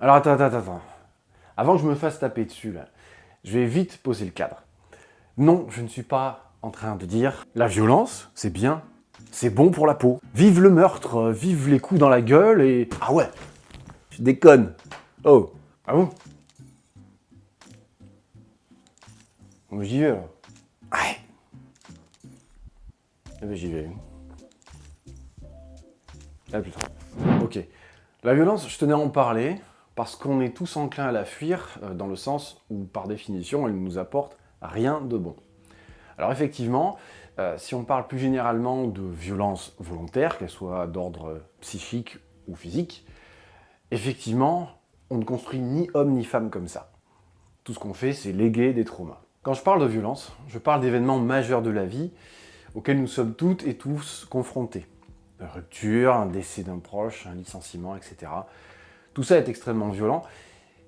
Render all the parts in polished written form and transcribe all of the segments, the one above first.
Alors attends. Avant que je me fasse taper dessus, là, je vais vite poser le cadre. Non, je ne suis pas en train de dire la violence, c'est bien, c'est bon pour la peau. Vive le meurtre, vive les coups dans la gueule et... Ah ouais, je déconne. Oh, ah bon? Bon, j'y vais alors. Ouais. Eh ben j'y vais. À plus tard. Ok. La violence, je tenais à en parler parce qu'on est tous enclins à la fuir dans le sens où, par définition, elle ne nous apporte rien de bon. Alors effectivement, si on parle plus généralement de violence volontaire, qu'elle soit d'ordre psychique ou physique, effectivement, on ne construit ni homme ni femme comme ça. Tout ce qu'on fait, c'est léguer des traumas. Quand je parle de violence, je parle d'événements majeurs de la vie auxquels nous sommes toutes et tous confrontés. Une rupture, un décès d'un proche, un licenciement, etc. Tout ça est extrêmement violent.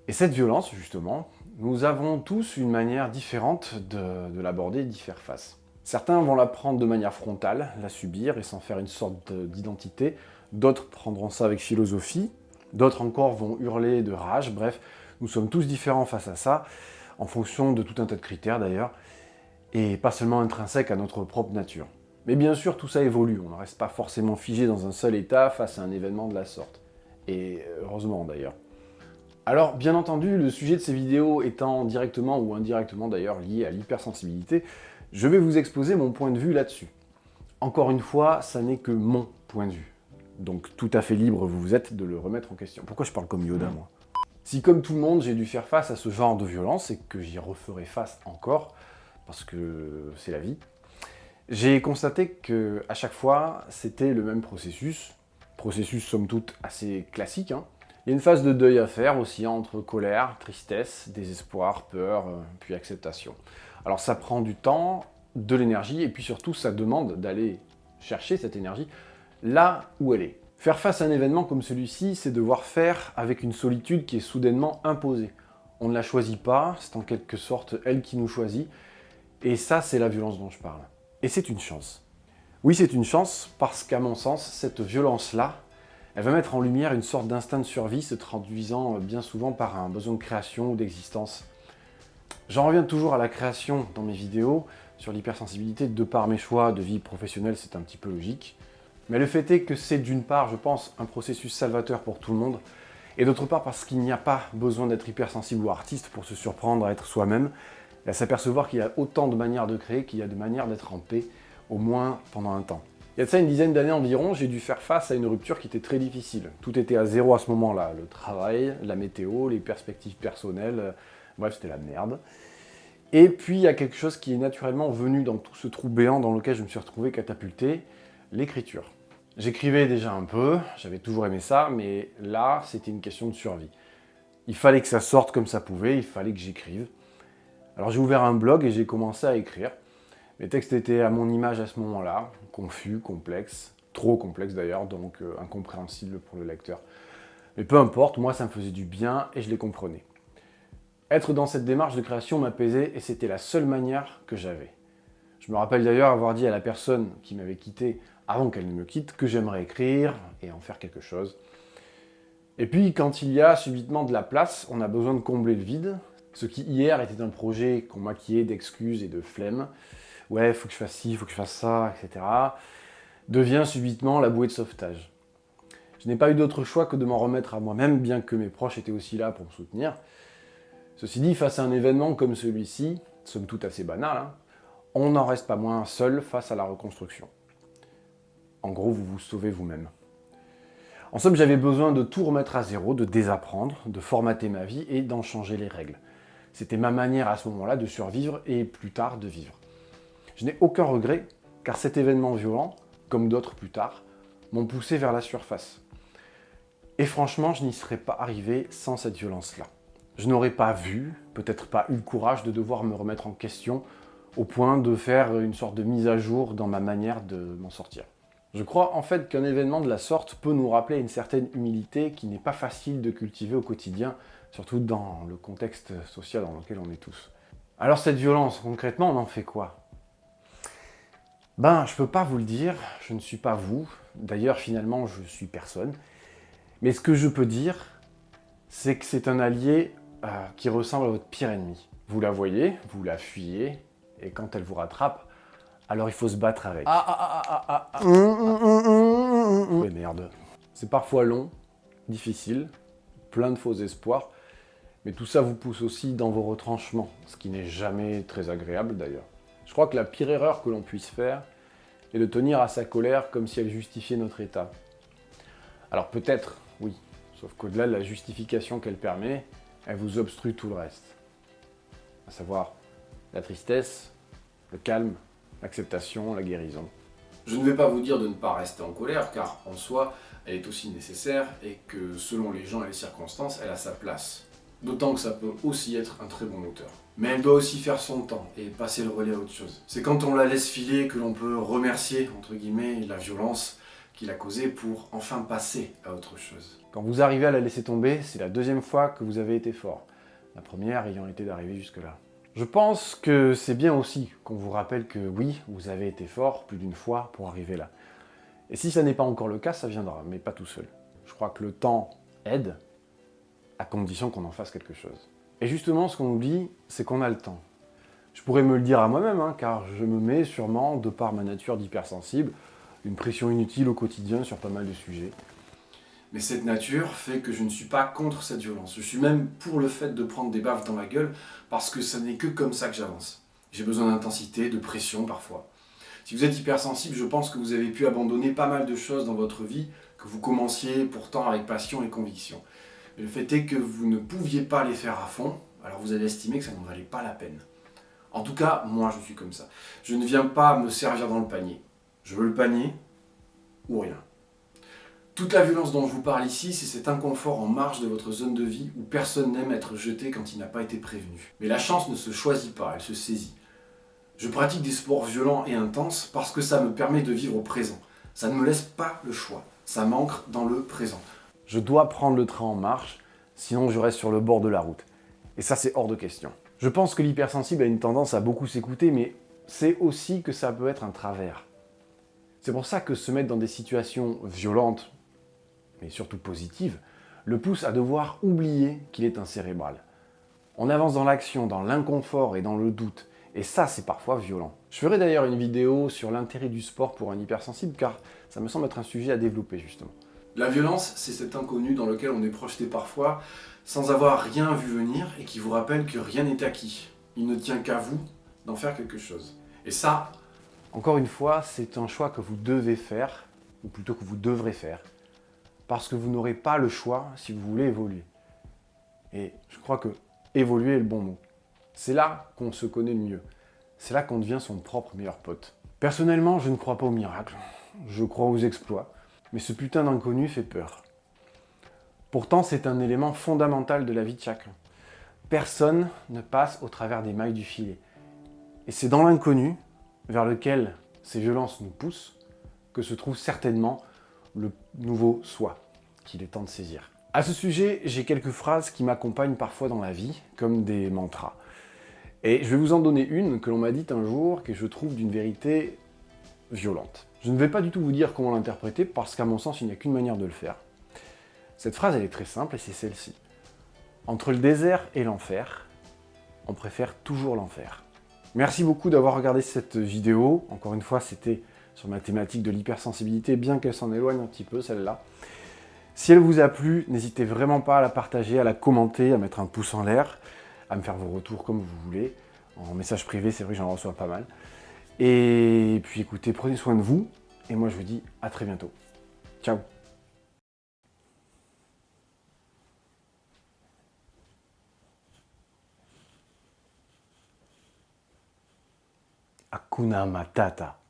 Et cette violence, justement, nous avons tous une manière différente de l'aborder, d'y faire face. Certains vont la prendre de manière frontale, la subir et s'en faire une sorte d'identité. D'autres prendront ça avec philosophie. D'autres encore vont hurler de rage. Bref, nous sommes tous différents face à ça, en fonction de tout un tas de critères d'ailleurs, et pas seulement intrinsèques à notre propre nature. Mais bien sûr, tout ça évolue. On ne reste pas forcément figé dans un seul état face à un événement de la sorte. Et heureusement d'ailleurs. Alors, bien entendu, le sujet de ces vidéos étant directement ou indirectement d'ailleurs lié à l'hypersensibilité, je vais vous exposer mon point de vue là-dessus. Encore une fois, ça n'est que mon point de vue. Donc tout à fait libre vous êtes de le remettre en question. Pourquoi je parle comme Yoda, moi? Si comme tout le monde, j'ai dû faire face à ce genre de violence et que j'y referai face encore, parce que c'est la vie, j'ai constaté que à chaque fois, c'était le même processus somme toute assez classique, hein. Il y a une phase de deuil à faire aussi entre colère, tristesse, désespoir, peur, puis acceptation. Alors ça prend du temps, de l'énergie, et puis surtout ça demande d'aller chercher cette énergie là où elle est. Faire face à un événement comme celui-ci, c'est devoir faire avec une solitude qui est soudainement imposée. On ne la choisit pas, c'est en quelque sorte elle qui nous choisit, et ça c'est la violence dont je parle. Et c'est une chance. Oui, c'est une chance parce qu'à mon sens, cette violence-là, elle va mettre en lumière une sorte d'instinct de survie se traduisant bien souvent par un besoin de création ou d'existence. J'en reviens toujours à la création dans mes vidéos, sur l'hypersensibilité, de par mes choix de vie professionnelle, c'est un petit peu logique. Mais le fait est que c'est d'une part, je pense, un processus salvateur pour tout le monde, et d'autre part parce qu'il n'y a pas besoin d'être hypersensible ou artiste pour se surprendre à être soi-même, et à s'apercevoir qu'il y a autant de manières de créer qu'il y a de manières d'être en paix, au moins pendant un temps. Il y a de ça une dizaine d'années environ, j'ai dû faire face à une rupture qui était très difficile. Tout était à zéro à ce moment-là. Le travail, la météo, les perspectives personnelles, bref, c'était la merde. Et puis il y a quelque chose qui est naturellement venu dans tout ce trou béant dans lequel je me suis retrouvé catapulté, l'écriture. J'écrivais déjà un peu, j'avais toujours aimé ça, mais là, c'était une question de survie. Il fallait que ça sorte comme ça pouvait, il fallait que j'écrive. Alors j'ai ouvert un blog et j'ai commencé à écrire. Mes textes étaient à mon image à ce moment-là, confus, complexes, trop complexes d'ailleurs, donc incompréhensibles pour le lecteur. Mais peu importe, moi ça me faisait du bien et je les comprenais. Être dans cette démarche de création m'apaisait et c'était la seule manière que j'avais. Je me rappelle d'ailleurs avoir dit à la personne qui m'avait quitté avant qu'elle ne me quitte que j'aimerais écrire et en faire quelque chose. Et puis quand il y a subitement de la place, on a besoin de combler le vide. Ce qui hier était un projet qu'on maquillait d'excuses et de flemme, ouais, faut que je fasse ci, faut que je fasse ça, etc., devient subitement la bouée de sauvetage. Je n'ai pas eu d'autre choix que de m'en remettre à moi-même, bien que mes proches étaient aussi là pour me soutenir. Ceci dit, face à un événement comme celui-ci, somme toute assez banal, hein, on n'en reste pas moins seul face à la reconstruction. En gros, vous vous sauvez vous-même. En somme, j'avais besoin de tout remettre à zéro, de désapprendre, de formater ma vie et d'en changer les règles. C'était ma manière à ce moment-là de survivre et plus tard de vivre. Je n'ai aucun regret, car cet événement violent, comme d'autres plus tard, m'ont poussé vers la surface. Et franchement, je n'y serais pas arrivé sans cette violence-là. Je n'aurais pas vu, peut-être pas eu le courage de devoir me remettre en question, au point de faire une sorte de mise à jour dans ma manière de m'en sortir. Je crois en fait qu'un événement de la sorte peut nous rappeler une certaine humilité qui n'est pas facile de cultiver au quotidien, surtout dans le contexte social dans lequel on est tous. Alors cette violence, concrètement, on en fait quoi? Ben, je peux pas vous le dire, je ne suis pas vous. D'ailleurs, finalement, je suis personne. Mais ce que je peux dire, c'est que c'est un allié qui ressemble à votre pire ennemi. Vous la voyez, vous la fuyez, et quand elle vous rattrape, alors il faut se battre avec. Ouais, merde. C'est parfois long, difficile, plein de faux espoirs, mais tout ça vous pousse aussi dans vos retranchements, ce qui n'est jamais très agréable d'ailleurs. Je crois que la pire erreur que l'on puisse faire est de tenir à sa colère comme si elle justifiait notre état. Alors peut-être, oui, sauf qu'au-delà de la justification qu'elle permet, elle vous obstrue tout le reste. À savoir la tristesse, le calme, l'acceptation, la guérison. Je ne vais pas vous dire de ne pas rester en colère, car en soi, elle est aussi nécessaire et que selon les gens et les circonstances, elle a sa place. D'autant que ça peut aussi être un très bon moteur. Mais elle doit aussi faire son temps et passer le relais à autre chose. C'est quand on la laisse filer que l'on peut remercier, entre guillemets, la violence qu'il a causée pour enfin passer à autre chose. Quand vous arrivez à la laisser tomber, c'est la deuxième fois que vous avez été fort. La première ayant été d'arriver jusque-là. Je pense que c'est bien aussi qu'on vous rappelle que oui, vous avez été fort plus d'une fois pour arriver là. Et si ça n'est pas encore le cas, ça viendra, mais pas tout seul. Je crois que le temps aide, à condition qu'on en fasse quelque chose. Et justement, ce qu'on oublie, c'est qu'on a le temps. Je pourrais me le dire à moi-même, car je me mets sûrement, de par ma nature d'hypersensible, une pression inutile au quotidien sur pas mal de sujets. Mais cette nature fait que je ne suis pas contre cette violence. Je suis même pour le fait de prendre des baffes dans la gueule, parce que ça n'est que comme ça que j'avance. J'ai besoin d'intensité, de pression parfois. Si vous êtes hypersensible, je pense que vous avez pu abandonner pas mal de choses dans votre vie, que vous commenciez pourtant avec passion et conviction. Mais le fait est que vous ne pouviez pas les faire à fond, alors vous avez estimé que ça n'en valait pas la peine. En tout cas, moi je suis comme ça. Je ne viens pas me servir dans le panier. Je veux le panier ou rien. Toute la violence dont je vous parle ici, c'est cet inconfort en marge de votre zone de vie où personne n'aime être jeté quand il n'a pas été prévenu. Mais la chance ne se choisit pas, elle se saisit. Je pratique des sports violents et intenses parce que ça me permet de vivre au présent. Ça ne me laisse pas le choix, ça m'ancre dans le présent. Je dois prendre le train en marche, sinon je reste sur le bord de la route. Et ça, c'est hors de question. Je pense que l'hypersensible a une tendance à beaucoup s'écouter, mais c'est aussi que ça peut être un travers. C'est pour ça que se mettre dans des situations violentes, mais surtout positives, le pousse à devoir oublier qu'il est un cérébral. On avance dans l'action, dans l'inconfort et dans le doute. Et ça, c'est parfois violent. Je ferai d'ailleurs une vidéo sur l'intérêt du sport pour un hypersensible, car ça me semble être un sujet à développer, justement. La violence, c'est cet inconnu dans lequel on est projeté parfois, sans avoir rien vu venir, et qui vous rappelle que rien n'est acquis. Il ne tient qu'à vous d'en faire quelque chose. Et ça, encore une fois, c'est un choix que vous devez faire, ou plutôt que vous devrez faire, parce que vous n'aurez pas le choix si vous voulez évoluer. Et je crois que évoluer est le bon mot. C'est là qu'on se connaît le mieux. C'est là qu'on devient son propre meilleur pote. Personnellement, je ne crois pas aux miracles. Je crois aux exploits. Mais ce putain d'inconnu fait peur. Pourtant, c'est un élément fondamental de la vie de chacun. Personne ne passe au travers des mailles du filet. Et c'est dans l'inconnu, vers lequel ces violences nous poussent, que se trouve certainement le nouveau soi qu'il est temps de saisir. À ce sujet, j'ai quelques phrases qui m'accompagnent parfois dans la vie, comme des mantras. Et je vais vous en donner une que l'on m'a dite un jour, que je trouve d'une vérité violente. Je ne vais pas du tout vous dire comment l'interpréter, parce qu'à mon sens, il n'y a qu'une manière de le faire. Cette phrase, elle est très simple, et c'est celle-ci. Entre le désert et l'enfer, on préfère toujours l'enfer. Merci beaucoup d'avoir regardé cette vidéo. Encore une fois, c'était sur ma thématique de l'hypersensibilité, bien qu'elle s'en éloigne un petit peu, celle-là. Si elle vous a plu, n'hésitez vraiment pas à la partager, à la commenter, à mettre un pouce en l'air, à me faire vos retours comme vous voulez. En message privé, c'est vrai que j'en reçois pas mal. Et puis écoutez, prenez soin de vous, et moi je vous dis à très bientôt. Ciao. Hakuna Matata.